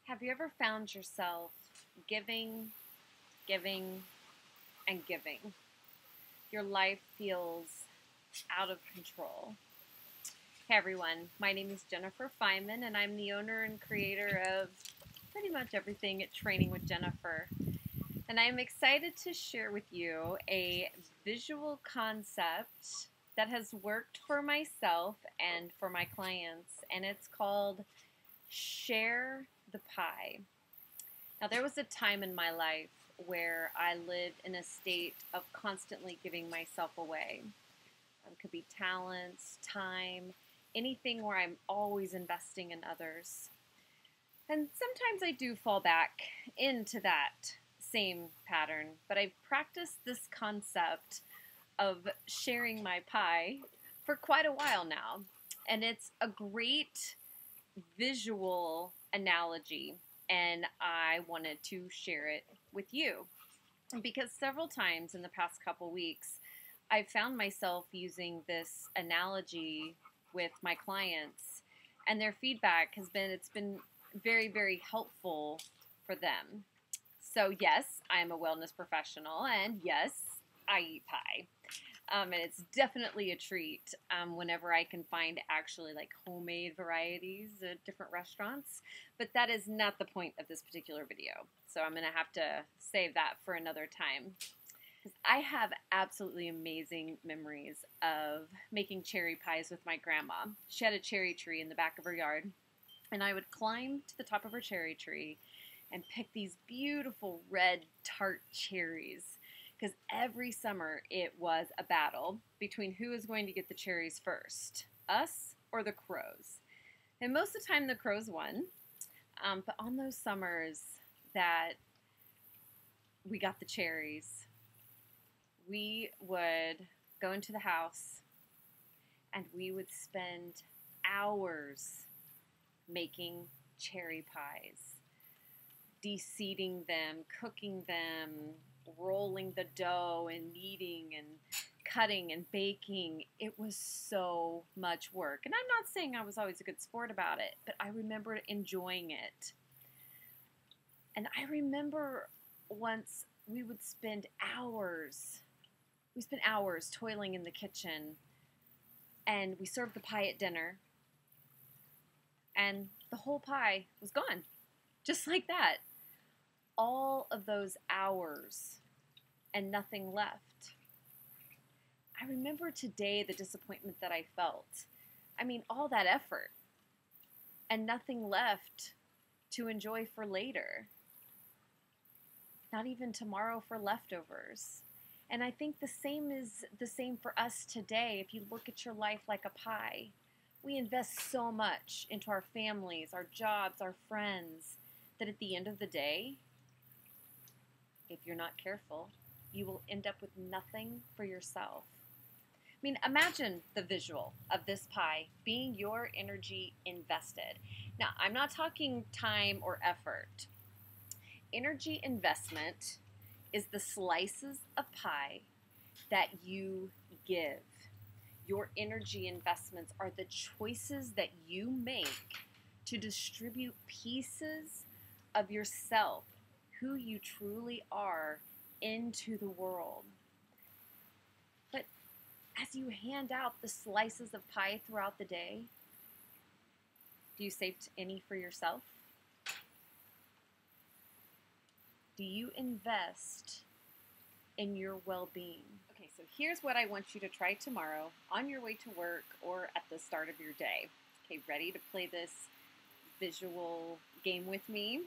Have you ever found yourself giving, giving, and giving? Your life feels out of control. Hey everyone, my name is Jennifer Feynman, and I'm the owner and creator of pretty much everything at Training with Jennifer. And I'm excited to share with you a visual concept that has worked for myself and for my clients, and it's called Share the Pie. Now, there was a time in my life where I lived in a state of constantly giving myself away. It could be talents, time, anything where I'm always investing in others. And sometimes I do fall back into that same pattern, but I've practiced this concept of sharing my pie for quite a while now. And it's a great visual analogy, and I wanted to share it with you because several times in the past couple weeks I've found myself using this analogy with my clients, and their feedback has been it's been very, very helpful for them. So yes, I'm a wellness professional, and yes, I eat pie. And it's definitely a treat whenever I can find actually like homemade varieties at different restaurants. But that is not the point of this particular video. So I'm going to have to save that for another time. I have absolutely amazing memories of making cherry pies with my grandma. She had a cherry tree in the back of her yard, and I would climb to the top of her cherry tree and pick these beautiful red tart cherries. Because every summer it was a battle between who was going to get the cherries first, us or the crows. And most of the time the crows won, but on those summers that we got the cherries, we would go into the house and we would spend hours making cherry pies, de-seeding them, cooking them, rolling the dough and kneading and cutting and baking. It was so much work. And I'm not saying I was always a good sport about it, but I remember enjoying it. And I remember once we would spend hours, toiling in the kitchen, and we served the pie at dinner, and the whole pie was gone, just like that. All of those hours and nothing left. I remember today the disappointment that I felt. I mean, all that effort and nothing left to enjoy for later. Not even tomorrow for leftovers. And I think the same is the same for us today. If you look at your life like a pie, we invest so much into our families, our jobs, our friends, that at the end of the day, if you're not careful, you will end up with nothing for yourself. I mean, imagine the visual of this pie being your energy invested. Now, I'm not talking time or effort. Energy investment is the slices of pie that you give. Your energy investments are the choices that you make to distribute pieces of yourself, who you truly are, into the world. But as you hand out the slices of pie throughout the day, do you save any for yourself? Do you invest in your well-being? Okay, so here's what I want you to try tomorrow on your way to work or at the start of your day. Okay, ready to play this visual game with me?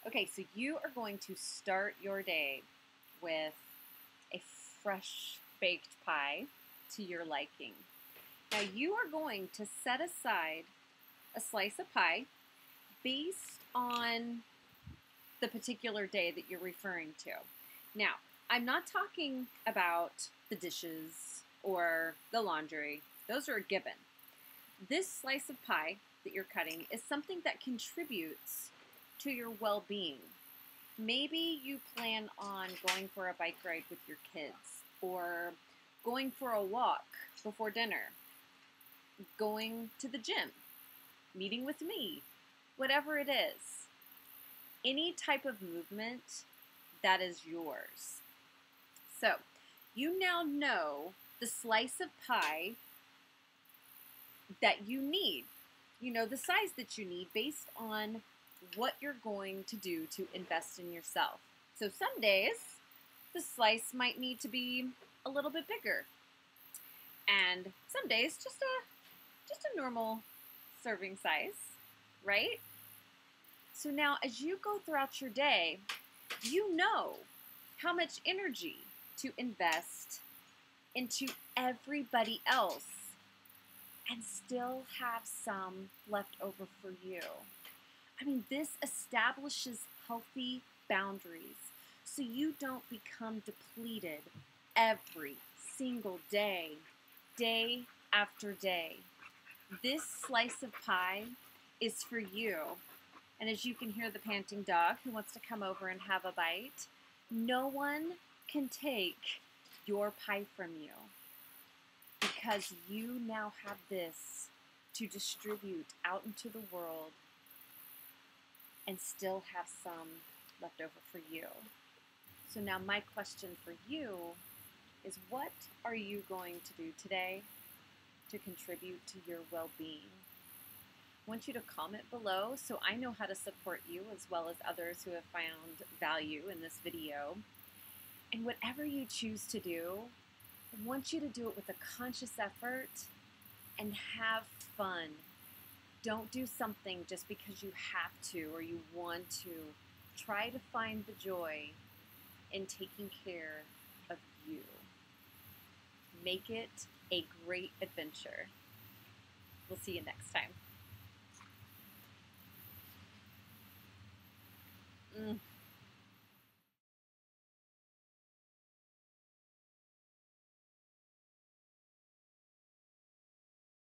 Okay, so you are going to start your day with a fresh baked pie to your liking. Now you are going to set aside a slice of pie based on the particular day that you're referring to. Now, I'm not talking about the dishes or the laundry. Those are a given. This slice of pie that you're cutting is something that contributes to your well-being. Maybe you plan on going for a bike ride with your kids, or going for a walk before dinner, going to the gym, meeting with me, whatever it is. any type of movement that is yours. So you now know the slice of pie that you need. You know the size that you need based on what you're going to do to invest in yourself. So some days the slice might need to be a little bit bigger. And some days just a normal serving size, right? So now as you go throughout your day, you know how much energy to invest into everybody else and still have some left over for you. I mean, this establishes healthy boundaries so you don't become depleted every single day, day after day. This slice of pie is for you. And as you can hear the panting dog who wants to come over and have a bite, no one can take your pie from you because you now have this to distribute out into the world and still have some left over for you. So now my question for you is, what are you going to do today to contribute to your well-being? I want you to comment below so I know how to support you as well as others who have found value in this video. And whatever you choose to do, I want you to do it with a conscious effort and have fun. Don't do something just because you have to or you want to. Try to find the joy in taking care of you. Make it a great adventure. We'll see you next time.